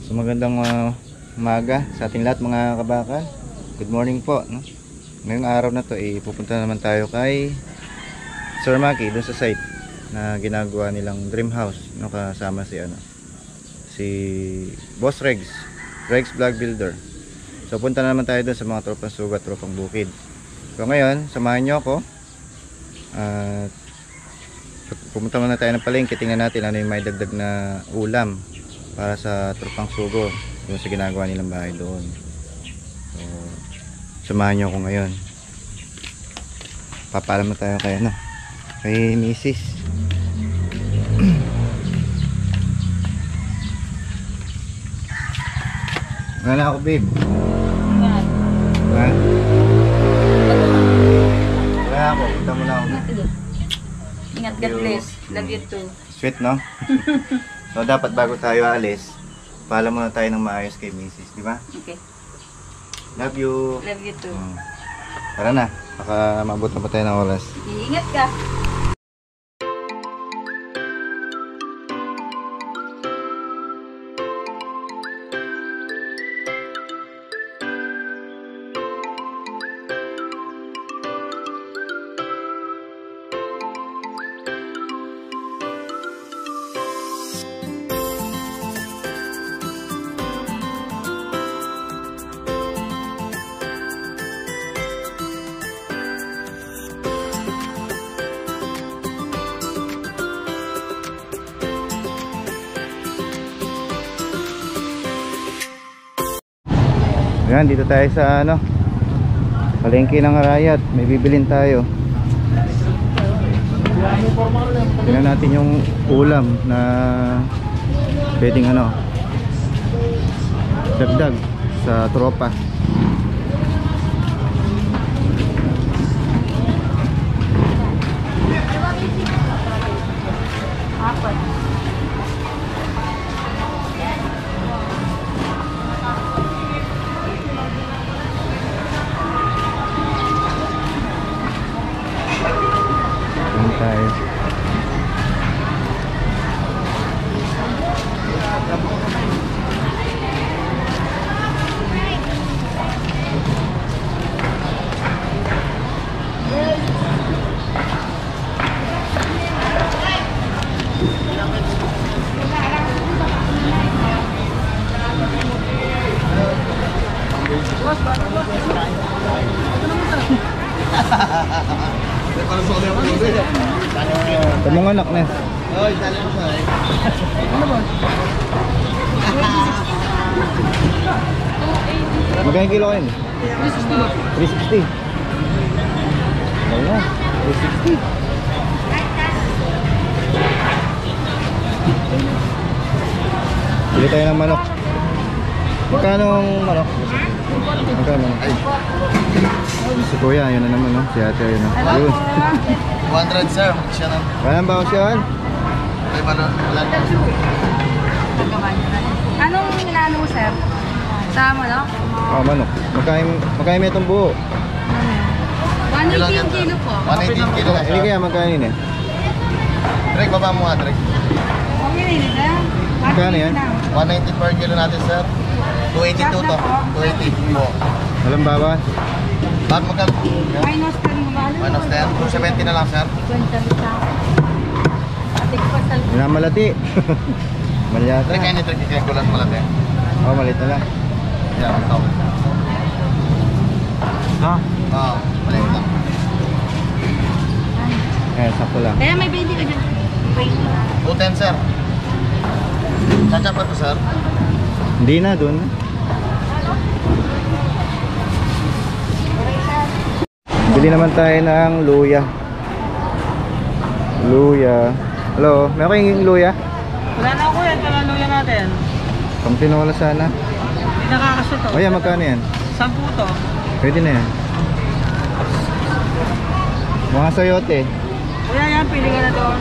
So magandang umaga sa ating lahat mga kabakan. Good morning po, no? Ngayong araw na to pupunta naman tayo kay Sir Maki dun sa site na ginagawa nilang dream house, no? Kasama si Boss Regs Vlog Builder. So punta na naman tayo dun sa mga tropang sugat, tropang bukid. So ngayon samahan nyo ako at pumunta muna tayo ng palengke. Tingnan natin ano yung may dagdag na ulam para sa tropang sugo doon sa ginagawa nilang bahay doon. So samahan nyo ako ngayon. Papaalam na tayo kay Mrs. Wala ako, babe. Wala ako, punta mo na ako. Ingat, God bless. Love you too. Sweet, no? So dapat bago tayo alis, paalam muna tayo ng maayos kay Mrs. Di ba? Okay. Love you. Love you too. Tara na, baka maabot na pa tayo ng oras. Ingat ka. Ayan, dito tayo sa palengke ng Arayat. May bibilin tayo. Tingnan natin yung ulam na pwedeng dagdag sa tropa. Tamong anak na. Oy, tali mo sa. Ano ba? Magkano kilo kayo? 360. 360. Ayan, 360. Bili tayo ng manok. Magkano ang manok? Magkano? Si kuya, yun na naman, no? Si ate, yun, no? Ayun. 200 sir, siya na. Walang bawas yan? Ay, wala. Anong inaano mo, sir? Sa manok? Manok. Magkano may itong buo? 180 yung kilo po. 180 kilo ka Hindi sir. kaya magkano yun eh? Drake, baba mo nga, Drake. Okay na yun, sir. Magkano yan? 190 per kilo natin sir. 282 to. 280 po. Walang bawas? Bakit magkano? Minus 10 mo ba? Minus 10. 270 na lang sir. Minamalati. Mali yata. Drake, kaya ni Drake, kaya kulat mo lang eh. Oo, malit na lang. Yan, ito. Ha? Oo, maliit lang. Sakto lang. Kaya may 20 ka dyan. 210 sir. Chachap pa to sir. Hindi na, dun. Bili naman tayo ng luya. Luya. Hello, meron kayong luya? Wala na ako yan, kala luya natin. Pang tinola sana. Hindi nakakasya to. O yan, magkano yan? 10 to. Pwede na yan. Mga sayote. Kuya yan, pili ka na doon.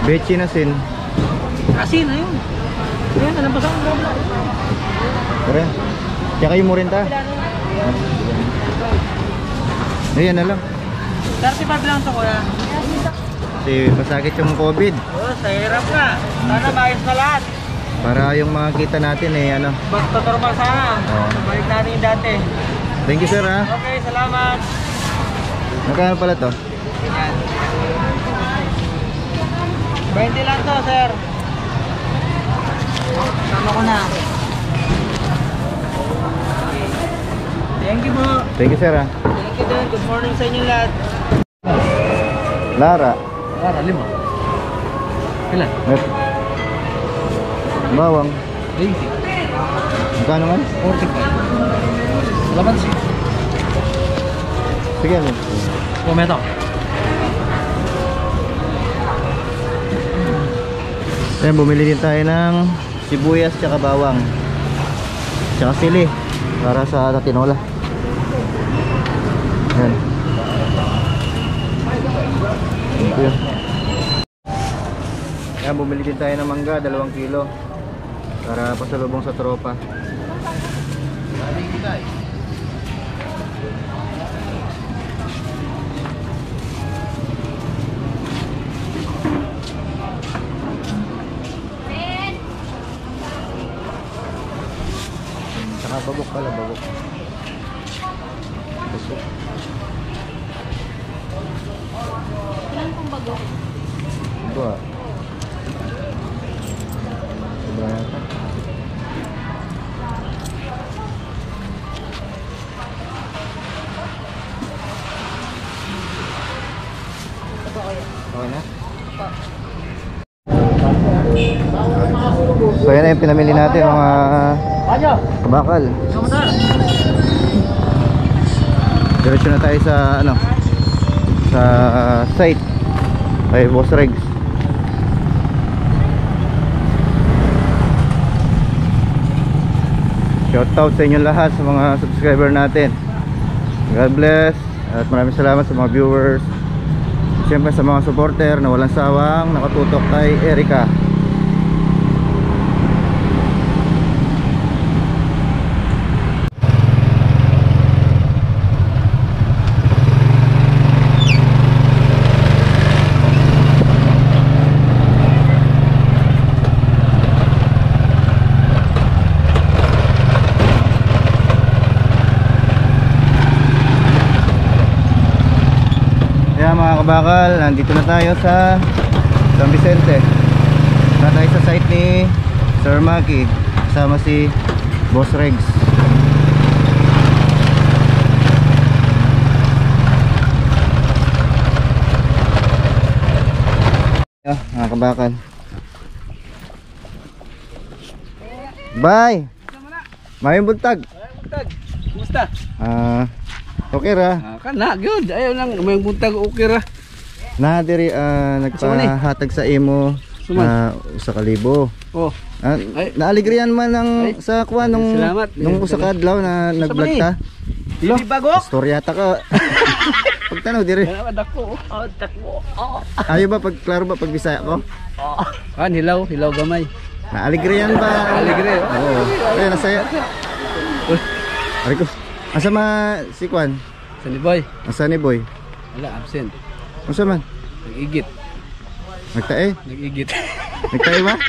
Betchin asin. Asin na yun. Ayan, ano ba sa mga? Tara. Kaya kayo mo rin ta. Ayan na lang. 35 lang to kuya. Kasi masakit yung COVID. Oh, sa hirap nga. Sana maayos na lahat. Para yung mga kita natin eh ano. Basta normal sana. Oo. Balik natin yung dati. Thank you sir ha. Okay, salamat. Magkano pala to? Yan. 20 lang to, sir. Tama ko na. Thank you po. Thank you sir ha. Thank you din. Good morning sa inyo lahat. Lara. Para, 5. Ilan? Met. Bawang. 20. Magkano man? 45. Laban siya. Sige ano. Tomato. Ayan, bumili din tayo ng sibuyas tsaka bawang. Tsaka sili. Para sa tinola. Ayan. Thank you. Ayan, bumili din tayo ng mangga, 2 kilo. Para pasalubong sa tropa. Saka babok pala, babok. Busok. Ilan pong bago? Ito ah. Sobra yata. Okay na? So yan na yung pinamili natin mga kabakal. Diretso na tayo sa ano, sa site kay Boss Regs. Shoutout sa inyo lahat, sa mga subscriber natin. God bless. At maraming salamat sa mga viewers. Siyempre sa mga supporter na walang sawang nakatutok kay Erica. Mga kabakal, nandito na tayo sa San Vicente. Na tayo sa site ni Sir Maki, kasama si Boss Regs. Mga kabakal, bye! Mayong buntag. Kumusta? Okay ra. Kana, good. Ayaw lang. May buntag okay ra. Na diri nagpahatag sa imo usa ka libo. Oh. Naaligriyan man ng sa kuha nung Salamat. nung usa ka adlaw na nag-vlog ta. Lo, bago? Storyata ka. Pagtanaw diri. Dako. Oh, dako. Oh. Ayo ba pag klaro ba pag Bisaya ko? Hilaw gamay. Naaligriyan ba? Aligre. Oo. Ay nasaya. Ari ko. Asa ma si Kwan? Sani boy. Asa ni Boy? Wala, absent. Unsa man? Nag-igit. Nagtae? Nag-igit. Nagtae ba?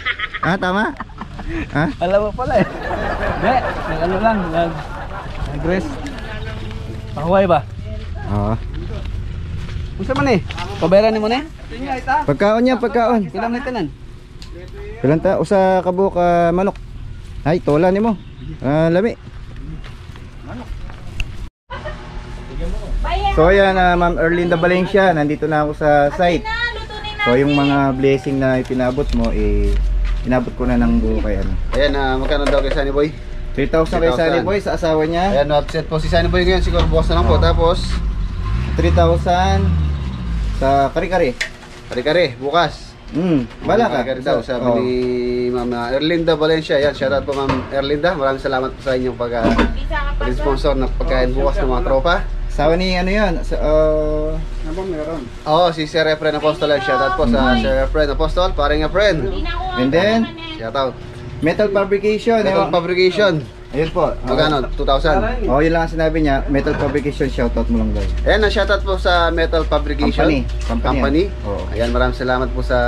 Tama? Alam mo pala eh. Hindi, nag-ano lang. Nag-rest. Pahuway ba? Oo. Unsa man eh? Pabayaran ni mo na eh? Pagkaon niya, pagkaon. Pilang nitanan? Pilanta usa ka buok manok. Ay, tola nimo. Lami. So ayan, Ma'am Erlinda Valencia, nandito na ako sa site. So yung mga blessing na ipinabot mo, inabot ko na ng buo kay ano. Ayan, magkano daw kay Sunny Boy? 3,000 kay Sunny Boy sa asawa niya. Ayan, upset po si Sunny Boy ngayon. Siguro bukas na lang po. Tapos 3,000 sa kare-kare. kare-kare, bukas. Bala ka. Kare-kare daw, sabi ni Ma'am Erlinda Valencia. Ayan, shoutout po Ma'am Erlinda. Maraming salamat po sa inyong pag-sponsor ng pagkain bukas ng mga tropa. Sawa ni ano yun? Oo, si Sir Efren Apostol. Shoutout po sa Sir Efren Apostol. Paring Efren. And then, Shoutout. Metal Fabrication. Metal Fabrication. Ayun po. Magkano? 2,000. Oh, yun lang ang sinabi niya. Metal Fabrication, shoutout mo lang daw. Ayan, shoutout po sa Metal Fabrication Company. Oo. Ayan, maraming salamat po sa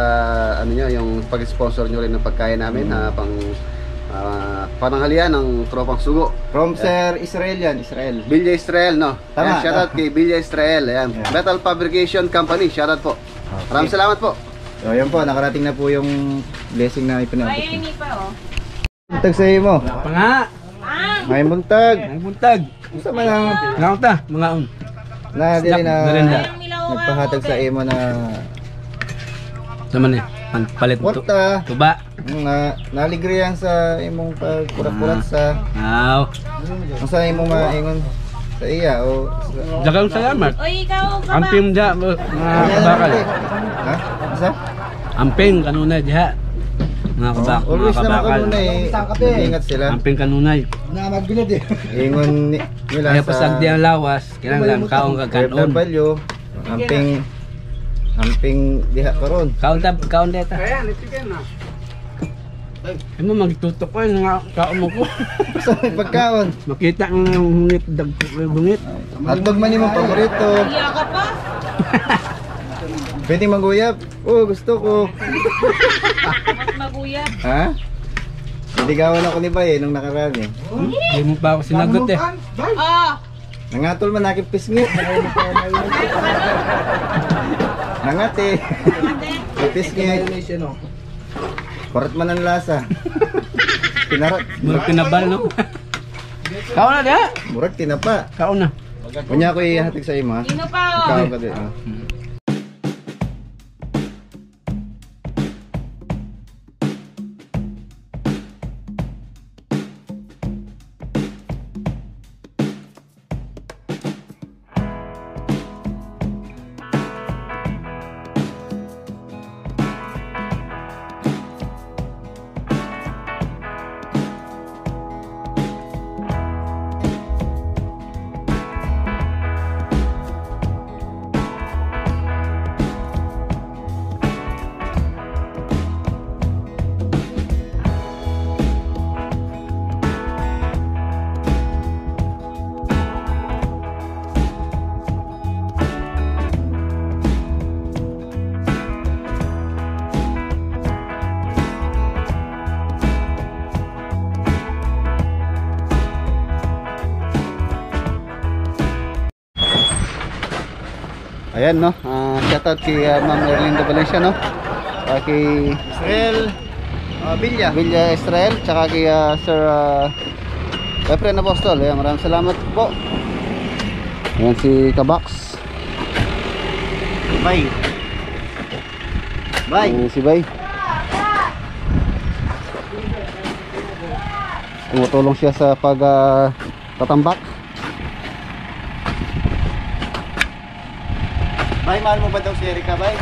ano nyo, yung pag-sponsor nyo rin ng pagkain namin pang pananghalian ng tropang sugo. From Sir Israel yan, Israel. Bilya Israel, no? Tama. Ayan, shoutout kay Bilya Israel. Ayan, Yeah. Metal Fabrication Company, shoutout po. Okay. Maraming salamat po. So, ayun po, nakarating na po yung blessing na ipinabot. Ay, hindi pa oh. Buntag sa iyo mo. Pa nga. May buntag. Ang buntag. Gusto man ang Ngaon ta, mga on. na dili na Merenda. nagpahatag sa imo na Sama ni. Palit mo to. kwarta. Tuba. Na naligriyan sa imong pagkurat-kurat sa Aw. ang sa imong maingon sa iya o Dagang salamat. Oy, ikaw ka ba? Amping dia mga kabakal. Ha? Asa? Amping kanunay diha. Mga kabak, mga Always naman kabakal. kanunay. Ingat sila. Amping kanunay. Ingon nila Kaya sa pasag di ang lawas, kailangan kaong kaganon. OFW, amping diha karon. Kaon deta. Ay mo magtutok ko nga kaon mo ko. Sa pagkaon. Makita ng hungit bungit. Hotdog man imong paborito. Iya ka pa? Pwede maguyap. Oh, gusto ko. Mas maguyab. Ha? Niligawan ako ni Bay nung nakaraan eh. Hindi mo pa ako sinagot eh. Oh! Nangatol man aking pisngi. Nangat eh. Pisngi. Parat man ang lasa. Pinarat. Murag pinabal no. Kaon na diha. Murag tinapa. Kaon na. Kunya ko ihatig sa imo ha. Sino pa oh? Ikaw ka din ha. Ayan, no? Shoutout kay Ma'am Erlinda Valencia, no? Kay Israel Villa. Villa Israel, tsaka kay Sir Efren Apostol. Ayan, maraming salamat po. Ayan si Kabax. Bay. Bay. Ayan si Bay. Tumutulong siya sa tatambak. Bay, mahal mo ba daw si Erika, Bay?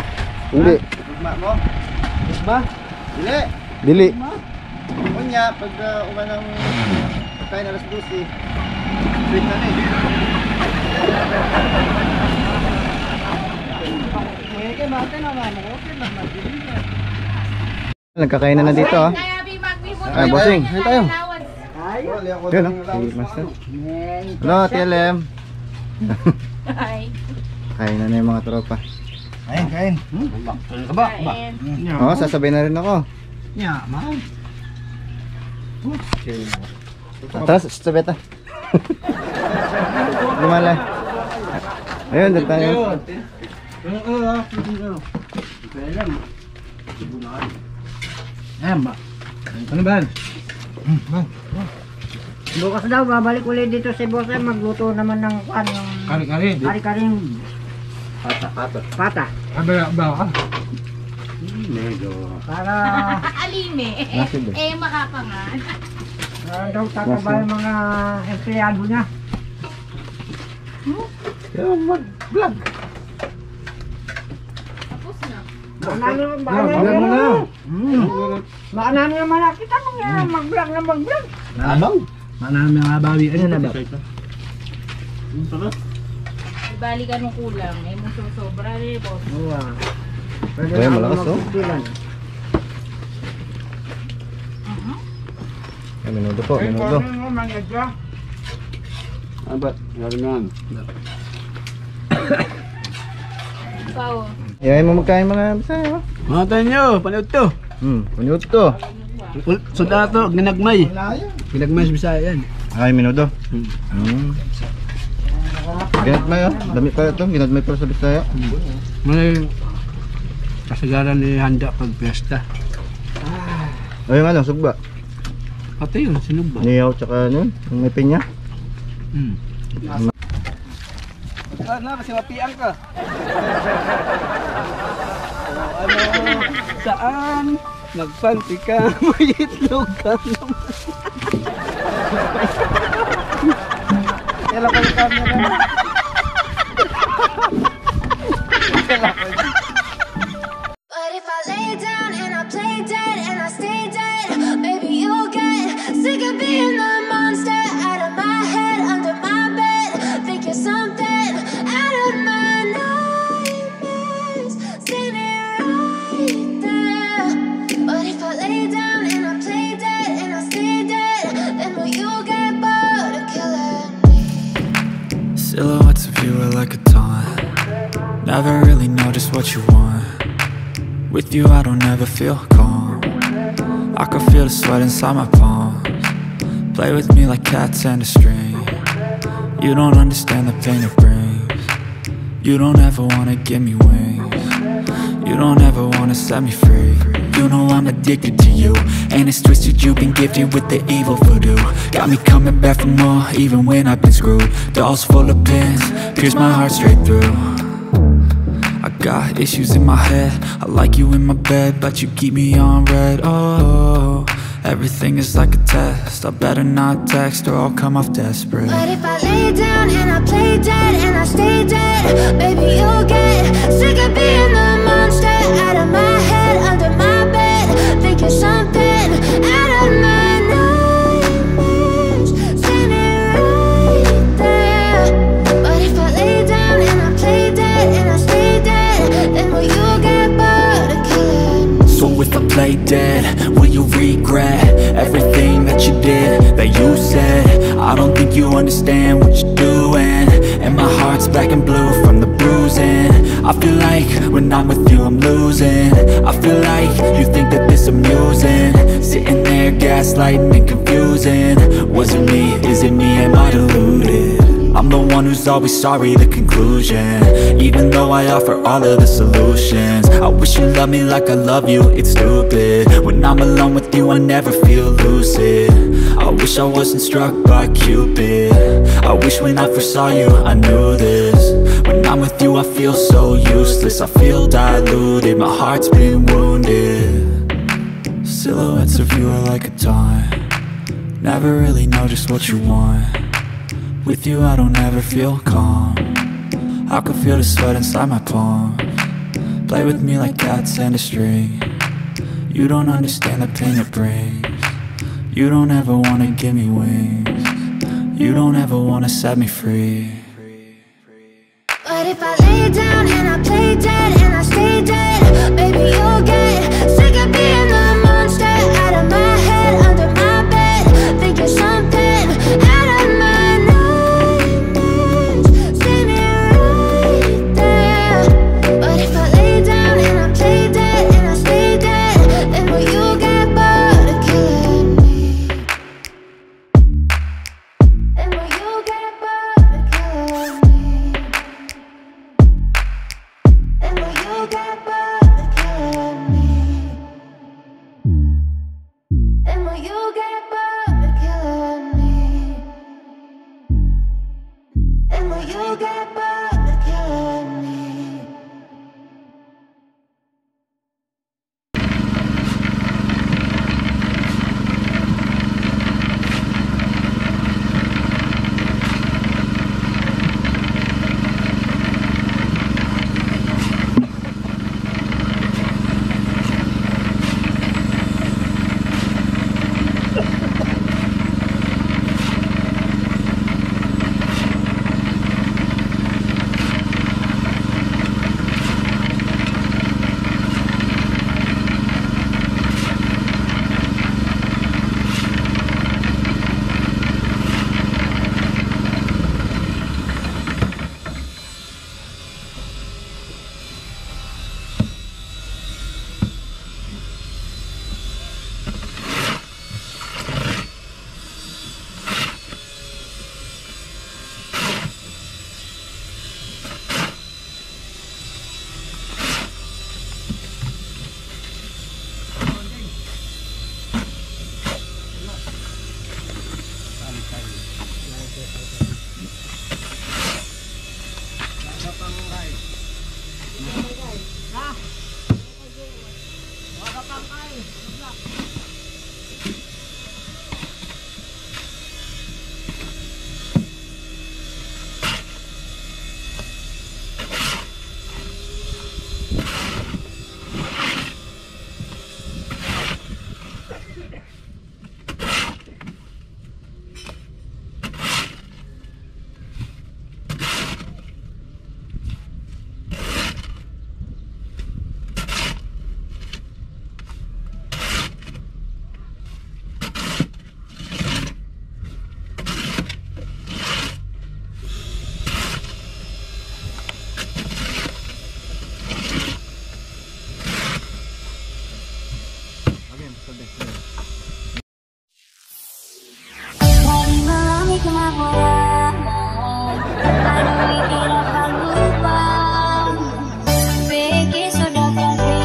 Hindi. Gugma mo? Ba? Dili. Dili. Kunya, pag umanang kain alas 12, sweet na eh. Nagkakainan na dito ah. Ah, bossing, ayun tayo. Yun ah, si Master. Hello, TLM. Hi. Kain na yung mga tropa. Kain. Kabak. Oo, sasabay na rin ako. Nya, mahal. Tara, sabeta. Lumala. Ayun, doon tayo. Ano ba? Bukas daw, babalik ulit dito si Boss magluto naman ng Kari-kari. kari-karing pata. Ba ka? Para Alime. Nasib Eh, makapangan. daw tataba yung mga empleyado niya. Mag-vlog. Tapos na. Maana naman nakita mo nga mag-vlog na mag-vlog. Abang. Manami ang abawi. Ano na ba? Ibali ka nung kulang. Eh, mo sobra rin, boss. Ay, malakas oh. Minudo po, minudo. Ano ba? Meron yan. Wow. Iyayin mo magkain mga Bisaya. Mga tayo nyo, panood to. Punyot to. Suda to, ginagmay. Ginagmay sa Bisaya yan. Ay, minudo. Ginatmay oh. Dami pa ito. Ginatmay pa sa Bisaya. May kasagaran ni handa pag piyesta. O yung ano, sugba. Pati yun, sinog ba? Niyaw tsaka ano, yung may pinya. Na, kasi mapiang ka. Ano, saan? Nagpanti ka, may itlog ka naman. Kailan ko yung camera? But if I lay down and I play dead and I stay dead, maybe you'll get sick of being the monster out of my head, under my bed. Think you're something out of my nightmares, standing right there. But if I lay down and I play dead and I stay dead, then will you get bored of killing me? Silhouettes of you are like a taunt. Never really know just what you want. With you I don't ever feel calm. I can feel the sweat inside my palms. Play with me like cats and a string. You don't understand the pain it brings. You don't ever wanna give me wings. You don't ever wanna set me free. You know I'm addicted to you, and it's twisted, you've been gifted with the evil voodoo. Got me coming back for more, even when I've been screwed. Dolls full of pins, pierce my heart straight through. I got issues in my head, I like you in my bed, but you keep me on red. Oh, everything is like a test, I better not text or I'll come off desperate. But if I lay down and I play dead and I stay dead, maybe you'll get sick of being the monster out of my head, under my bed. Think you're something out of my nightmares, standing right there. But if I lay down and I play dead and I stay dead, then will you get bored of killing me? So if I play dead, will you regret everything that you did, that you said? I don't think you understand what you're doing, and my heart's black and blue from the bruising. I feel like when I'm with you I'm losing. I feel like you think that this amusing, sitting there gaslighting and confusing. Was it me? Is it me? Am I deluded? I'm the one who's always sorry, the conclusion. Even though I offer all of the solutions, I wish you loved me like I love you, it's stupid. When I'm alone with you I never feel lucid. I wish I wasn't struck by Cupid. I wish when I first saw you I knew this. When I'm with you I feel so useless, I feel diluted, my heart's been wounded. Silhouettes of you are like a taunt. Never really know just what you want. With you I don't ever feel calm. I can feel the sweat inside my palms. Play with me like cats and a string. You don't understand the pain it brings. You don't ever wanna give me wings. You don't ever wanna set me free. But if I lay down and I play dead and I stay dead, maybe you'll get sick of being the monster out of my head, under my bed. Think you're something out of my nightmares, standing right there. But if I lay down and I play dead and I stay dead, then will you get bored of killing me? Then will you get bored of killing me? And will you get bored of killing me? Marami ka mawala Ano ikirap ang lupang Peke sudah kasih